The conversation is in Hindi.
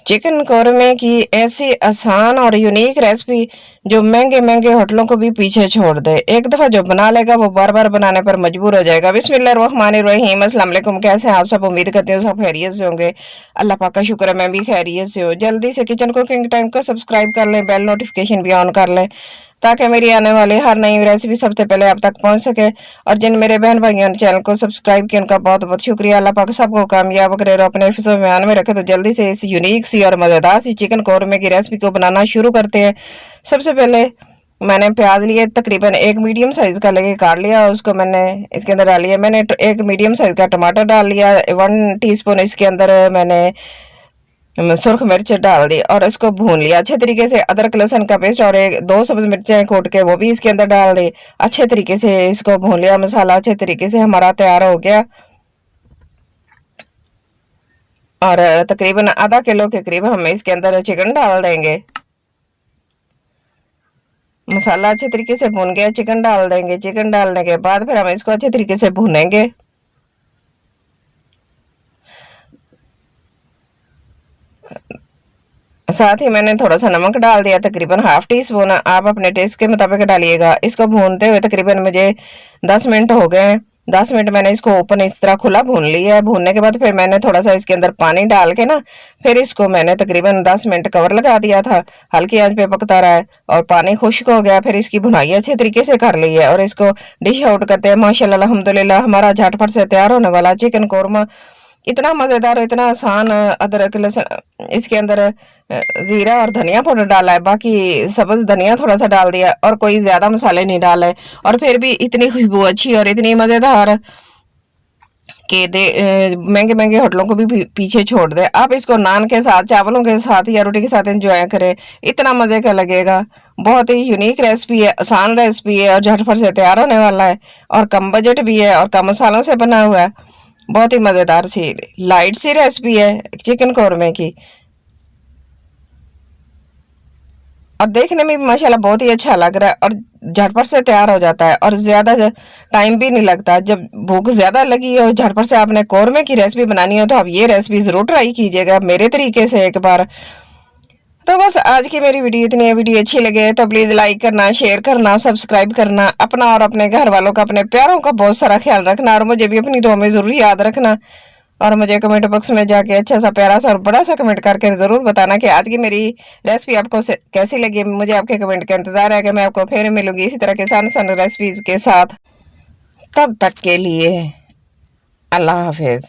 चिकन कौरमे की ऐसी आसान और यूनिक रेसिपी जो महंगे महंगे होटलों को भी पीछे छोड़ दे। एक दफा जो बना लेगा वो बार बार बनाने पर मजबूर हो जाएगा। बिस्मिल्लाहिर्रहमानिर्रहीम, अस्सलाम वालेकुम। कैसे हैं आप सब? उम्मीद करते हो सब खैरियत से होंगे। अल्लाह पाक का शुक्र है मैं भी खैरियत से हूँ। जल्दी से किचन कुकिंग टाइम को सब्सक्राइब कर लें, बेल नोटिफिकेशन भी ऑन कर लें ताकि मेरी आने वाली हर नई रेसिपी सबसे पहले आप तक पहुंच सके। और जिन मेरे बहन भाइयों ने चैनल को सब्सक्राइब किया उनका बहुत बहुत शुक्रिया। अल्लाह पाक सबको कामयाब करे और अपने हिफ्ज़ व ईमान में रखे। तो जल्दी से इस यूनिक सी और मज़ेदार सी चिकन कौरमे की रेसिपी को बनाना शुरू करते हैं। सबसे पहले मैंने प्याज लिए, तकरीबन एक मीडियम साइज का लेके काट लिया। उसको मैंने इसके अंदर डाल लिया। मैंने एक मीडियम साइज का टमाटर डाल लिया। 1 टीस्पून इसके अंदर मैंने सुर्ख मिर्च डाल दी और इसको भून लिया अच्छे तरीके से। अदरक लहसुन का पेस्ट और 2 सब्ज मिर्चें कूट के वो भी इसके अंदर डाल दी। अच्छे तरीके से इसको भून लिया। मसाला अच्छे तरीके से हमारा तैयार हो गया और तकरीबन आधा किलो के करीब हम इसके अंदर चिकन डाल देंगे। मसाला अच्छे तरीके से भून गया, चिकन डाल देंगे। चिकन डालने के बाद फिर हम इसको अच्छे तरीके से भूनेंगे। साथ ही मैंने थोड़ा सा नमक डाल दिया, तकरीबन हाफ टी स्पून। आप अपने टेस्ट के मुताबिक डालिएगा। इसको भूनते हुए तकरीबन मुझे 10 मिनट हो गए। 10 मिनट मैंने इसको ओपन इस तरह खुला भून लिया है। भूनने के बाद फिर मैंने थोड़ा सा इसके अंदर पानी डाल के ना फिर इसको मैंने तकरीबन 10 मिनट कवर लगा दिया था। हल्की आंच पे पकता रहा है और पानी खुश्क हो गया। फिर इसकी भुनाई अच्छे तरीके से कर ली है और इसको डिश आउट करते हैं। माशाल्लाह अल्हम्दुलिल्लाह हमारा झटपट से तैयार होने वाला चिकन कौरमा इतना मजेदार, इतना आसान। अदरक लहसुन इसके अंदर जीरा और धनिया पाउडर डाला है, बाकी सब्ज धनिया थोड़ा सा डाल दिया और कोई ज्यादा मसाले नहीं डाले। और फिर भी इतनी खुशबू अच्छी और इतनी मजेदार के दे महंगे महंगे होटलों को भी पीछे छोड़ दे। आप इसको नान के साथ, चावलों के साथ या रोटी के साथ एंजॉय करें, इतना मजे का लगेगा। बहुत ही यूनिक रेसिपी है, आसान रेसिपी है और झटपट से तैयार होने वाला है और कम बजट भी है और कम मसालों से बना हुआ है। बहुत ही मजेदार सी लाइट सी रेसिपी है चिकन कौरमे की और देखने में भी माशाल्लाह बहुत ही अच्छा लग रहा है और झटपट से तैयार हो जाता है और ज्यादा टाइम भी नहीं लगता। जब भूख ज्यादा लगी हो, झटपट से आपने कौरमे की रेसिपी बनानी हो तो आप ये रेसिपी जरूर ट्राई कीजिएगा मेरे तरीके से एक बार। तो बस आज की मेरी वीडियो इतनी है। वीडियो अच्छी लगे तो प्लीज लाइक करना, शेयर करना, सब्सक्राइब करना। अपना और अपने घर वालों का, अपने प्यारों का बहुत सारा ख्याल रखना और मुझे भी अपनी दुआ में जरूर याद रखना। और मुझे कमेंट बॉक्स में जाके अच्छा सा प्यारा सा और बड़ा सा कमेंट करके जरूर बताना कि आज की मेरी रेसिपी आपको कैसी लगी। मुझे आपके कमेंट का इंतजार है कि मैं आपको फिर मिलूंगी इसी तरह के आसान रेसिपीज के साथ। तब तक के लिए अल्लाह हाफिज।